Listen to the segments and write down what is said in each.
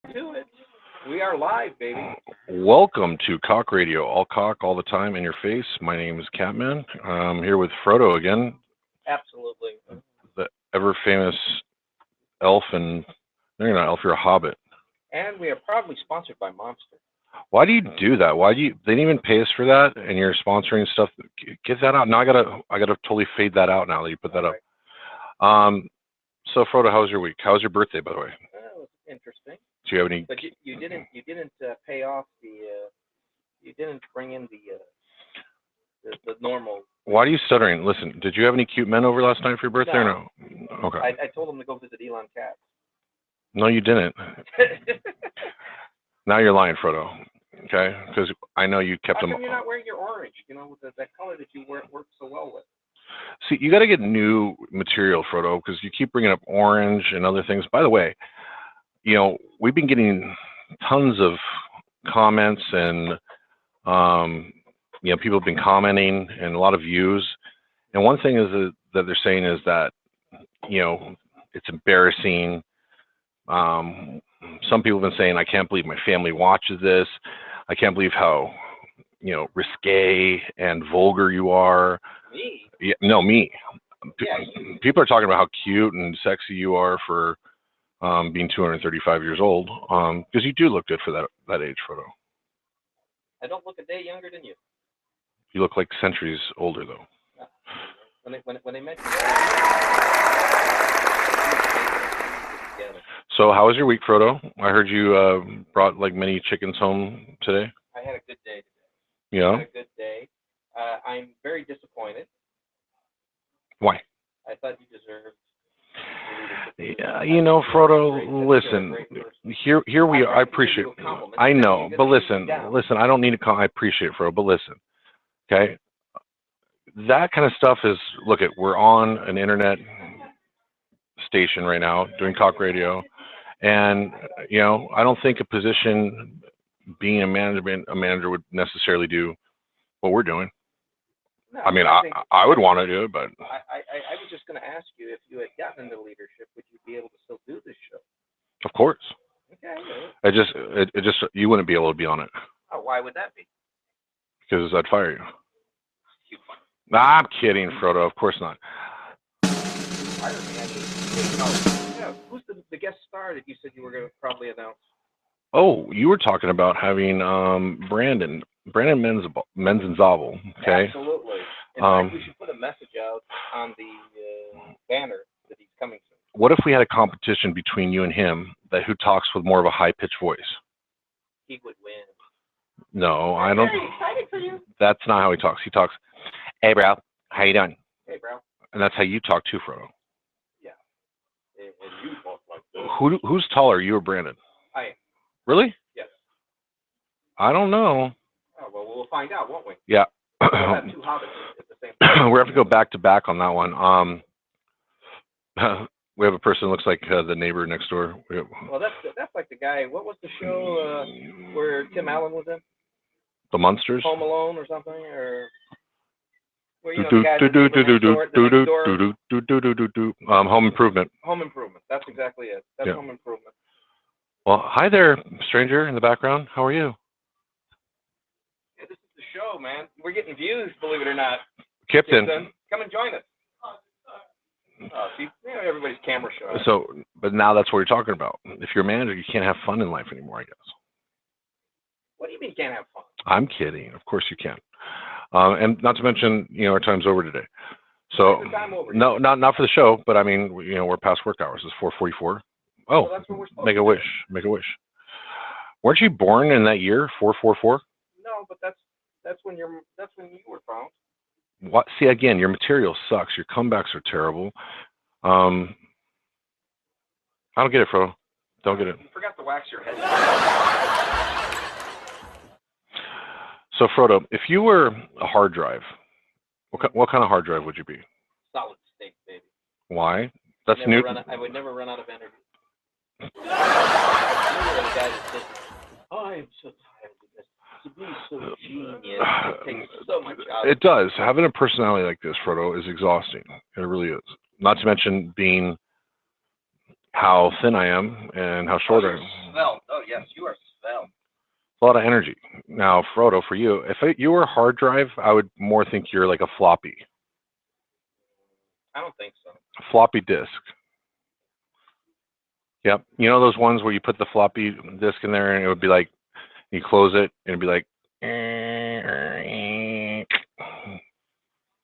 Do it. We are live, baby. Welcome to Cock Radio, all cock all the time in your face. My name is Katman. I'm here with Frodo again, Absolutely. the ever famous elf, and no, you're not elf, you're a hobbit. And we are proudly sponsored by Monster. Why do you do that? Why do you? They didn't even pay us for that, and you're sponsoring stuff. Get that out now. I gotta totally fade that out now that you put that All up. right. So Frodo, how was your week? How was your birthday, by the way? That was interesting. Do you have any? But you didn't pay off you didn't bring in the normal. Why are you stuttering? Listen, did you have any cute men over last night for your birthday or No. no? Okay. I told him to go visit Elon Cat. No, you didn't. Now you're lying, Frodo. Okay, because I know you kept How them. come you're not wearing your orange? You know, with that color that you work so well with. See, you got to get new material, Frodo, because you keep bringing up orange and other things. By the way, we've been getting tons of comments and people have been commenting and a lot of views. And one thing is that they're saying is that it's embarrassing. Some people have been saying, I can't believe my family watches this. I can't believe how risque and vulgar you are. Me? Yeah, no, me. Yeah. People are talking about how cute and sexy you are for being 235 years old. Because you do look good for that age, Frodo. I don't look a day younger than you. You look like centuries older, though. When they mention So, how was your week, Frodo? I heard you brought like many chickens home today. I had a good day today. Yeah. I had a good day. I'm very disappointed. Why? I thought you deserved. Yeah, Frodo. Listen, here we are. I appreciate. I know, but listen. I don't need to call. I appreciate it, Frodo, but listen. Okay. That kind of stuff is. Look, we're on an internet station right now doing Cock Radio, and I don't think a position being a manager would necessarily do what we're doing. No, I mean, I would want to do it, but I was just going to ask you, if you had gotten into leadership, would you be able to still do this show? of course, Okay. it just you wouldn't be able to be on it Oh, why would that be? because I'd fire you. You Nah, I'm kidding, Frodo. Of course not. fired me. Yeah. Who's the guest star that you said you were going to probably announce? Oh, you were talking about having Brandon Menzenzabel, okay? Absolutely. In fact, we should put a message out on the banner that he's coming soon. What if we had a competition between you and him that who talks with more of a high-pitched voice? He would win. No, I don't. Very excited for you. That's not how he talks. He talks, "Hey, bro, how you doing?" Hey, bro. And that's how you talk too, Frodo. Yeah. And you talk like this. Who's taller, you or Brandon? I am. Really? Yes. I don't know. Oh, well, we'll find out, won't we? Yeah. We'll have two hobbits at the same time. We have to go back to back on that one. We have a person who looks like the neighbor next door. Well, that's like the guy. What was the show where Tim Allen was in? The Munsters. Home Alone or something, or where the guy next door. Home Improvement. Home Improvement. That's exactly it. That's Yeah. Home Improvement. Well, hi there, stranger in the background. How are you? Yeah, this is the show, man. We're getting views, believe it or not. Kipton. Come and join us. See, everybody's camera show. So, but now that's what you're talking about. If you're a manager, you can't have fun in life anymore, I guess. What do you mean can't have fun? I'm kidding. Of course you can. And not to mention, our time's over today. So, no, not for the show, but I mean, we're past work hours. It's 4:44. Oh, well, that's what we're supposed make to a do. wish. Make a wish. Weren't you born in that year, 4:44? No, but that's when you were found. What? See, again, your material sucks. Your comebacks are terrible. I don't get it, Frodo. Don't get it. You forgot to wax your head. So, Frodo, if you were a hard drive, what kind of hard drive would you be? Solid state, baby. Why? That's new. I would never run out of energy. You were the guy that said, "I'm so tired of this. To be so genius, it takes so much out." It does. Having a personality like this, Frodo, is exhausting. It really is. Not to mention being how thin I am and how short I am. Well, yes, you are svelte. A lot of energy. Now, Frodo, for you, you were a hard drive, I would more think you're like a floppy. I don't think so. Floppy disk. Yep. You know those ones where you put the floppy disk in there and it would be like, you close it and it'd be like.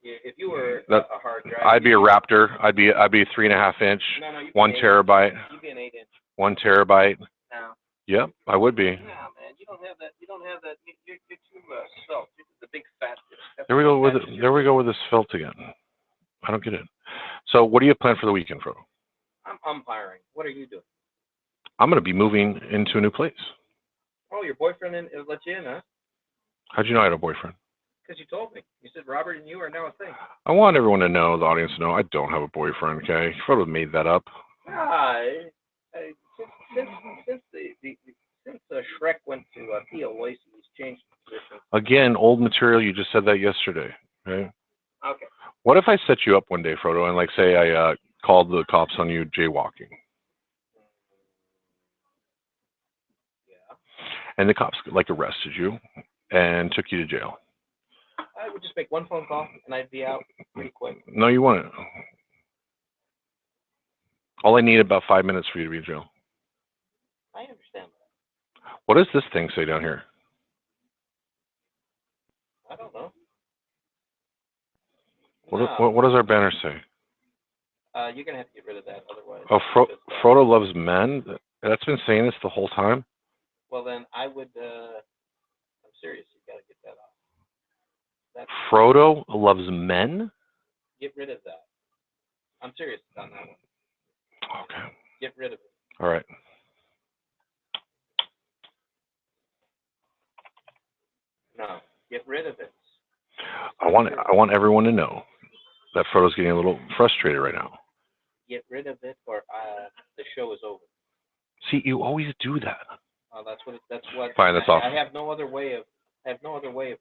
If you were a hard drive, I'd be a Raptor. I'd be 3.5 inch, no, 1 terabyte. You'd be an 8 inch. 1 terabyte. No. Yep, I would be. No, man, you don't have that. You don't have that. You're too svelte. You're the big fat. There we go with it. There we go with this felt again. I don't get it. So, what do you have planned for the weekend, Frodo? I'm umpiring. What are you doing? I'm going to be moving into a new place. Oh, your boyfriend let you in, huh? How'd you know I had a boyfriend? Because you told me. You said Robert and you are now a thing. I want everyone to know, the audience to know, I don't have a boyfriend. Okay, Frodo made that up. Since Shrek went to POC, he's changed position. Again, old material. You just said that yesterday. Okay. Okay. What if I set you up one day, Frodo, and like say I called the cops on you jaywalking? Yeah. And the cops like arrested you and took you to jail. I would just make one phone call and I'd be out pretty quick. No, you wouldn't. All I need about 5 minutes for you to be in jail. I understand that. What does this thing say down here? I don't know. What does our banner say? You're going to have to get rid of that, otherwise. Oh, Frodo loves men? That's been saying this the whole time? Well, then I would, I'm serious, you got to get that off. Frodo loves men? Get rid of that. I'm serious on that one. Okay. Get rid of it. All right. No, get rid of it. I want everyone to know that Frodo's getting a little frustrated right now. Get rid of it, or the show is over. See, you always do that. That's what. Fine, that's off. I have no other way of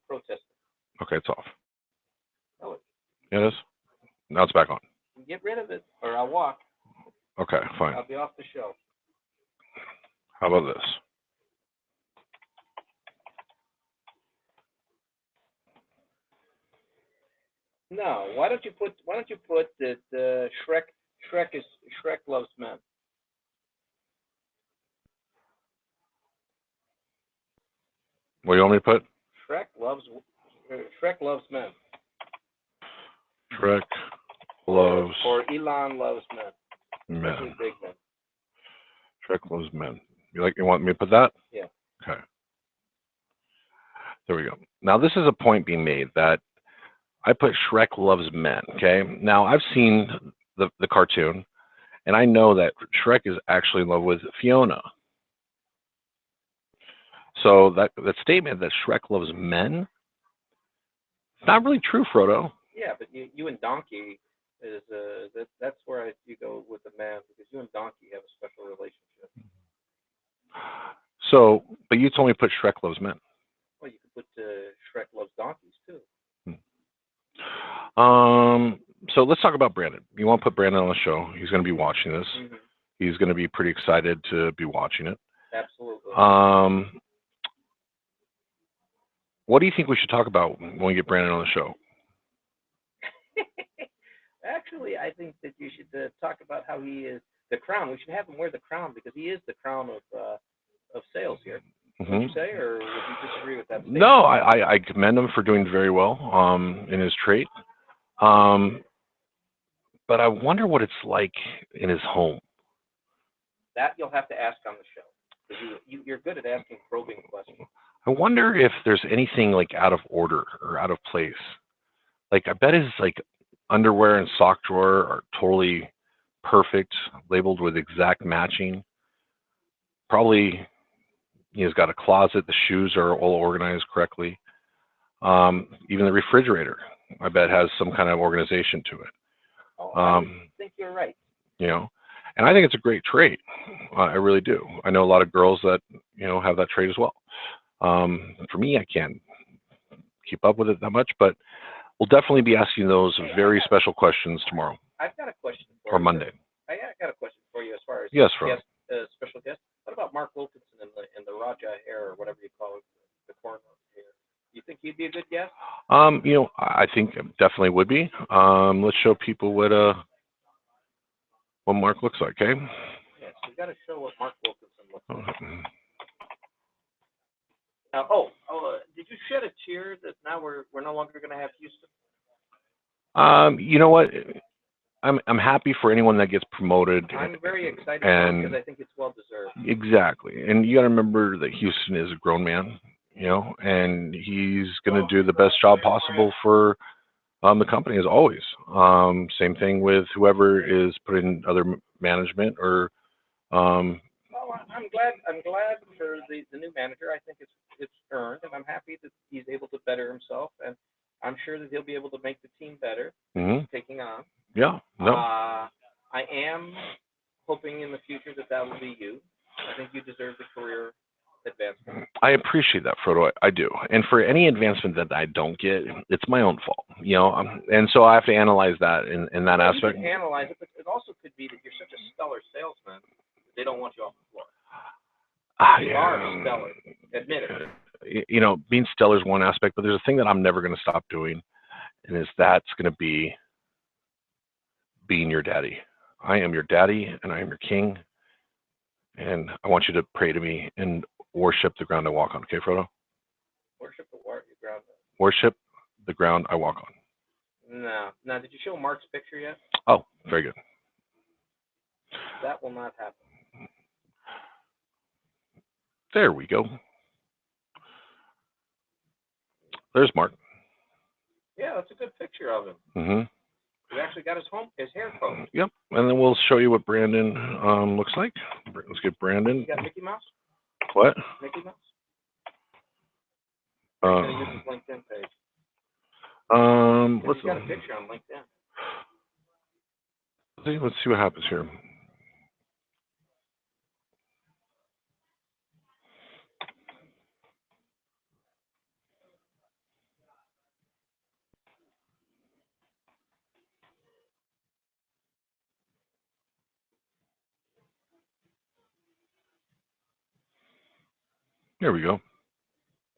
protesting. Okay, it's off. No, Yeah, it is. Now it's back on. Get rid of it, or I'll walk. Okay, fine. I'll be off the show. How about this? No, why don't you put that Shrek loves men. What do you want me to put? Shrek loves men. Shrek loves or Elon loves men. men. Big men. Shrek loves men. You want me to put that? Yeah. Okay. There we go. Now this is a point being made that I put Shrek loves men. Okay. Now I've seen the cartoon, and I know that Shrek is actually in love with Fiona. So that statement that Shrek loves men, it's not really true, Frodo. Yeah, but you and Donkey is that's where you go with the man, because you and Donkey have a special relationship. So, but you told me to put Shrek loves men. Well, you could put Shrek loves donkeys too. So let's talk about Brandon. You want to put Brandon on the show? He's going to be watching this. Mm-hmm. He's going to be pretty excited to be watching it. Absolutely. What do you think we should talk about when we get Brandon on the show? Actually, I think that you should talk about how he is the crown. We should have him wear the crown, because he is the crown of sales here. Mm-hmm. Would you say, or would you disagree with that statement? No, I commend him for doing very well in his trait. But I wonder what it's like in his home. That you'll have to ask on the show, because you're good at asking probing questions. I wonder if there's anything like out of order or out of place. Like, I bet his like underwear and sock drawer are totally perfect, labeled with exact matching. Probably he's got a closet. The shoes are all organized correctly. Even the refrigerator, I bet, has some kind of organization to it. Oh, I think you're right. You know, and I think it's a great trait. I really do. I know a lot of girls that, have that trait as well. For me, I can't keep up with it that much, but we'll definitely be asking those very special questions tomorrow. I've got a question for you. Or Monday. I got a question for you as far as yes, Frodo. Special guest. What about Mark Wilkinson and be a good guest? You know, I think it definitely would be. Let's show people what Mark looks like, okay? Yes, we got to show what Mark Wilkinson looks like. Okay. Did you shed a tear that now we're no longer going to have Houston? You know what? I'm happy for anyone that gets promoted. I'm very excited because I think it's well deserved. Exactly, and you got to remember that Houston is a grown man, you know, and he's going to do the best job possible for the company as always. Same thing with whoever is put in other management or. Well, I'm glad for the new manager. I think it's earned, and I'm happy that he's able to better himself, and I'm sure that he'll be able to make the team better. Taking on. Yeah. No. I am hoping in the future that will be you. I think you deserve the career advancement. I appreciate that, Frodo. I do. And for any advancement that I don't get, it's my own fault, you know. And so I have to analyze that in that aspect. You can analyze it, but it also could be that you're such a stellar salesman that they don't want you off the floor. You are stellar. Admit it. You know, being stellar is one aspect, but there's a thing that I'm never going to stop doing, and that's going to be being your daddy. I am your daddy, and I am your king, and I want you to pray to me and worship the ground I walk on. Okay, Frodo? Worship the ground. Worship the ground I walk on. No. Now, did you show Mark's picture yet? Oh, very good. That will not happen. There we go. There's Mark. Yeah, that's a good picture of him. Mm-hmm. He actually got his hair combed. Yep, and then we'll show you what Brandon looks like. Let's get Brandon. You got Mickey Mouse? What? Mickey Mouse? This is LinkedIn page. Let's got a picture on LinkedIn. Let's see what happens here. There we go.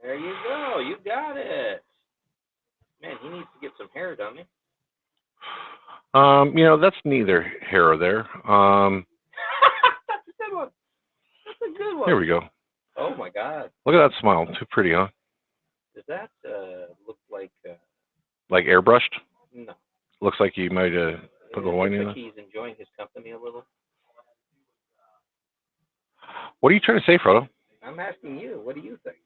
There you go. You got it. Man, he needs to get some hair, doesn't he? You know, that's neither here or there. That's a good one. That's a good one. Here we go. Oh my God. Look at that smile. Too pretty, huh? Does that look like? Like airbrushed? No. Looks like he might put a white in it. He's enjoying his company a little. What are you trying to say, Frodo? I'm asking you. What do you think?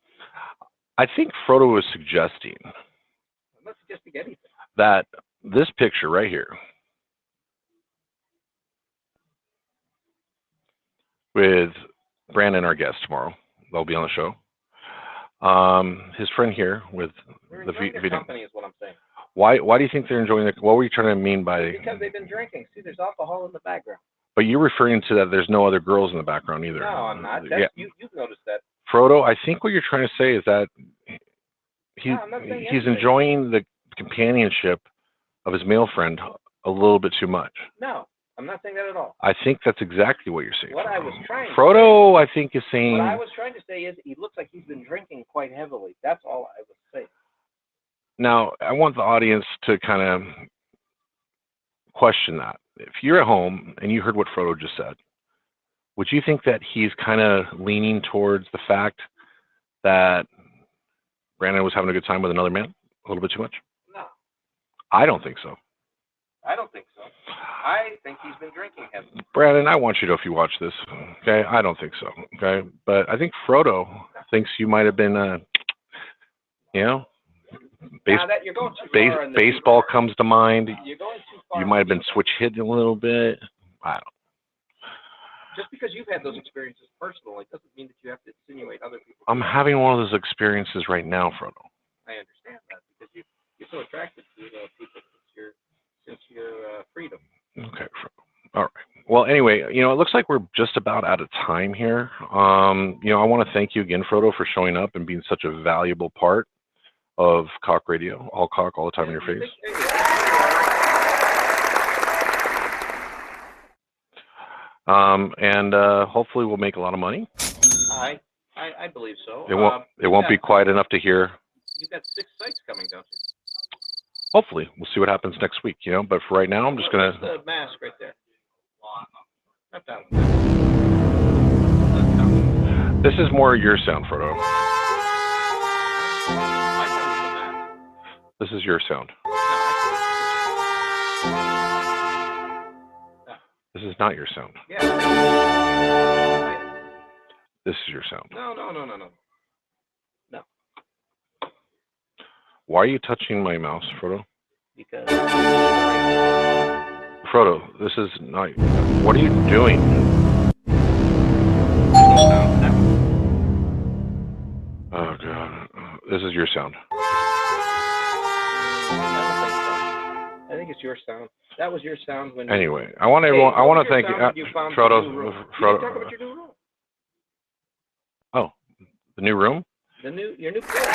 I think Frodo was suggesting. I'm not suggesting anything. That this picture right here, with Brandon, our guest tomorrow, they'll be on the show. His friend here with the company is what I'm saying. Why do you think they're enjoying it? What were you trying to mean by? Because they've been drinking. See, there's alcohol in the background. But you're referring to that there's no other girls in the background either. No, I'm not. You've noticed that. Frodo, I think what you're trying to say is that he's enjoying the companionship of his male friend a little bit too much. No, I'm not saying that at all. I think that's exactly what you're saying. What I was trying Frodo, I think, is saying. What I was trying to say is he looks like he's been drinking quite heavily. That's all I was saying. Now, I want the audience to kind of question that. If you're at home and you heard what Frodo just said, would you think that he's kind of leaning towards the fact that Brandon was having a good time with another man a little bit too much? No. I don't think so. I don't think so. I think he's been drinking heavily. Brandon, I want you to, if you watch this, okay? I don't think so, okay? But I think Frodo thinks you might have been, you know, you're going too far baseball comes to mind. You're going too far. You might have been switch hitting a little bit. I don't know. Just because you've had those experiences personally doesn't mean that you have to insinuate other people. I'm having one of those experiences right now, Frodo. I understand that because you're so attracted to people since your freedom. Okay, Frodo. All right. Well, anyway, you know, it looks like we're just about out of time here. You know, I want to thank you again, Frodo, for showing up and being such a valuable part of KOC Radio, all KOC, all the time in your face. And hopefully we'll make a lot of money. I believe so. It won't be quiet enough to hear you got 6 sites coming, don't you? Hopefully, we'll see what happens next week. But for right now, I'm just gonna. What's the mask right there? Not that one. This is more your sound, Frodo. This is your sound. This is not your sound. Yeah. This is your sound. No. Why are you touching my mouse, Frodo? Because. Frodo, this is not. What are you doing? Oh God, this is your sound. I think it's your sound. That was your sound when. Anyway, I want everyone. I want to thank you, Frodo. Frodo. Talk about your new room. Oh, the new room. Your new place.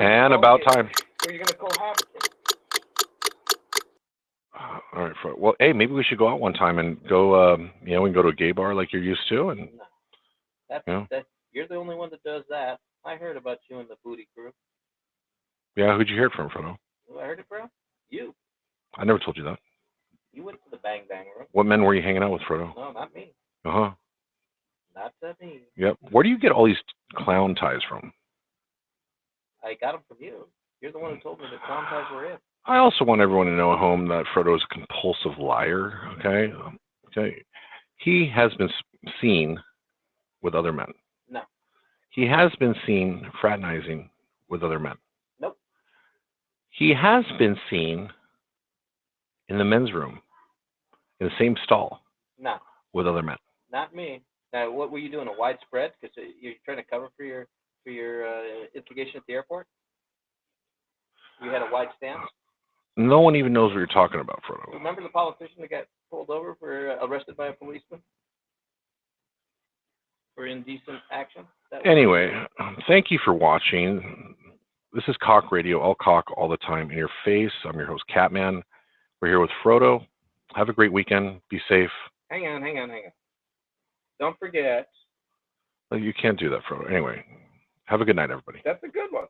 And about time. Where you gonna cohabit? All right, Frodo. Well, hey, maybe we should go out one time and go. We can go to a gay bar like you're used to, and. No. You're the only one that does that. I heard about you and the booty crew. Yeah, who'd you hear it from, Frodo? Who I heard it from? You. I never told you that. You went to the Bang Bang room. What men were you hanging out with, Frodo? No, not me. Uh-huh. Not me. Yep. Where do you get all these clown ties from? I got them from you. You're the one who told me that clown ties were in. I also want everyone to know at home that Frodo is a compulsive liar, okay? Okay. He has been seen with other men. No. He has been seen fraternizing with other men. Nope. He has been seen in the men's room, in the same stall. No. With other men. Not me. Now, what were you doing? A widespread? Because you're trying to cover for your instigation at the airport. You had a wide stance. No one even knows what you're talking about, Frodo. Remember the politician that got pulled over for arrested by a policeman for indecent action? Anyway, thank you for watching. This is KOC Radio, all KOC, all the time, in your face. I'm your host, Katman. We're here with Frodo. Have a great weekend. Be safe. Hang on. Don't forget. Well, you can't do that, Frodo. Anyway, have a good night, everybody. That's a good one.